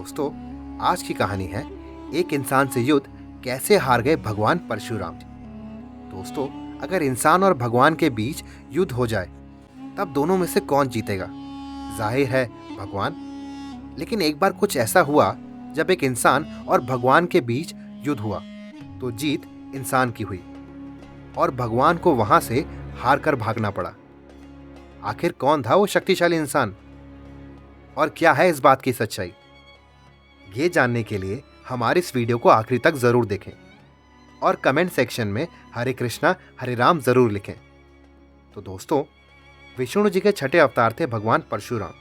दोस्तों, आज की कहानी है एक इंसान से युद्ध कैसे हार गए भगवान परशुराम जी। दोस्तों, अगर इंसान और भगवान के बीच युद्ध हो जाए तब दोनों में से कौन जीतेगा? जाहिर है भगवान। लेकिन एक बार कुछ ऐसा हुआ जब एक इंसान और भगवान के बीच युद्ध हुआ तो जीत इंसान की हुई और भगवान को वहां से हार कर भागना पड़ा। आखिर कौन था वो शक्तिशाली इंसान और क्या है इस बात की सच्चाई? ये जानने के लिए हमारे इस वीडियो को आखिरी तक जरूर देखें और कमेंट सेक्शन में हरे कृष्णा हरे राम जरूर लिखें। तो दोस्तों, विष्णु जी के छठे अवतार थे भगवान परशुराम,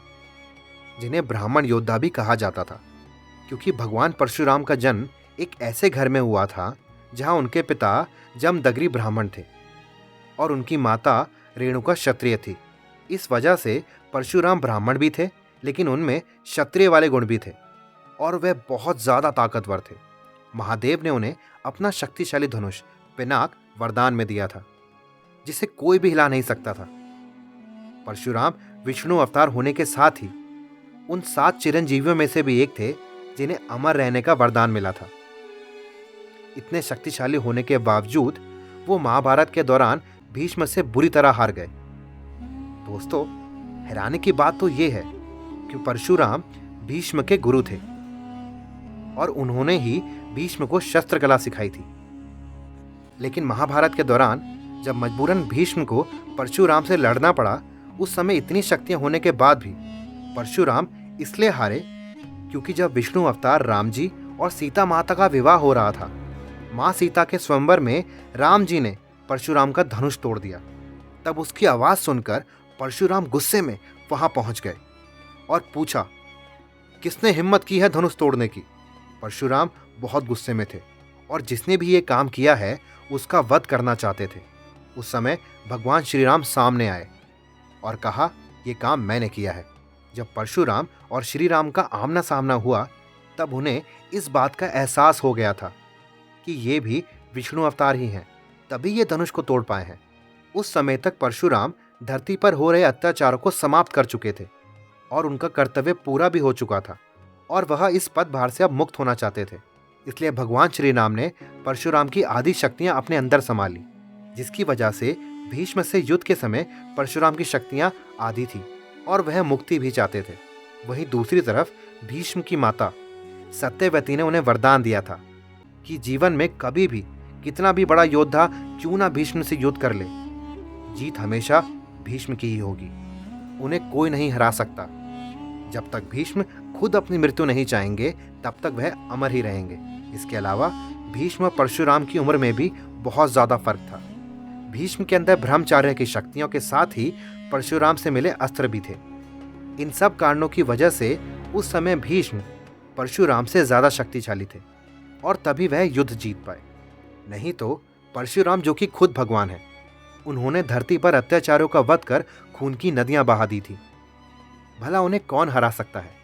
जिन्हें ब्राह्मण योद्धा भी कहा जाता था, क्योंकि भगवान परशुराम का जन्म एक ऐसे घर में हुआ था जहां उनके पिता जमदग्नि ब्राह्मण थे और उनकी माता रेणुका क्षत्रिय थी। इस वजह से परशुराम ब्राह्मण भी थे, लेकिन उनमें क्षत्रिय वाले गुण भी थे और वे बहुत ज्यादा ताकतवर थे। महादेव ने उन्हें अपना शक्तिशाली धनुष पिनाक वरदान में दिया था, जिसे कोई भी हिला नहीं सकता था। परशुराम विष्णु अवतार होने के साथ ही उन 7 चिरंजीवियों में से भी एक थे जिन्हें अमर रहने का वरदान मिला था। इतने शक्तिशाली होने के बावजूद वो महाभारत के दौरान भीष्म से बुरी तरह हार गए। दोस्तों, हैरानी की बात तो ये है कि परशुराम भीष्म के गुरु थे और उन्होंने ही भीष्म को शस्त्र कला सिखाई थी। लेकिन महाभारत के दौरान जब मजबूरन भीष्म को परशुराम से लड़ना पड़ा, उस समय इतनी शक्तियां होने के बाद भी परशुराम इसलिए हारे क्योंकि जब विष्णु अवतार राम जी और सीता माता का विवाह हो रहा था, मां सीता के स्वयंवर में राम जी ने परशुराम का धनुष तोड़ दिया। तब उसकी आवाज सुनकर परशुराम गुस्से में वहां पहुंच गए और पूछा, किसने हिम्मत की है धनुष तोड़ने की? परशुराम बहुत गुस्से में थे और जिसने भी ये काम किया है उसका वध करना चाहते थे। उस समय भगवान श्री राम सामने आए और कहा, ये काम मैंने किया है। जब परशुराम और श्री राम का आमना सामना हुआ तब उन्हें इस बात का एहसास हो गया था कि ये भी विष्णु अवतार ही हैं, तभी ये धनुष को तोड़ पाए हैं। उस समय तक परशुराम धरती पर हो रहे अत्याचारों को समाप्त कर चुके थे और उनका कर्तव्य पूरा भी हो चुका था और वह इस पदभार से अब मुक्त होना चाहते थे। इसलिए भगवान श्री राम ने परशुराम की आदि शक्तियां अपने अंदर संभाल ली, जिसकी वजह से भीष्म से युद्ध के समय परशुराम की शक्तियां आधी थी और वह मुक्ति भी चाहते थे। वहीं दूसरी तरफ भीष्म की माता सत्यवती ने उन्हें वरदान दिया था कि जीवन में कभी भी कितना भी बड़ा योद्धा क्यों ना भीष्म से युद्ध कर ले, जीत हमेशा भीष्म की ही होगी। उन्हें कोई नहीं हरा सकता। जब तक भीष्म खुद अपनी मृत्यु नहीं चाहेंगे तब तक वह अमर ही रहेंगे। इसके अलावा भीष्म और परशुराम की उम्र में भी बहुत ज्यादा फर्क था। भीष्म के अंदर ब्रह्मचार्य की शक्तियों के साथ ही परशुराम से मिले अस्त्र भी थे। इन सब कारणों की वजह से उस समय भीष्म परशुराम से ज्यादा शक्तिशाली थे और तभी वह युद्ध जीत पाए। नहीं तो परशुराम, जो कि खुद भगवान है, उन्होंने धरती पर अत्याचारों का वध कर खून की नदियां बहा दी थी। भला उन्हें कौन हरा सकता है?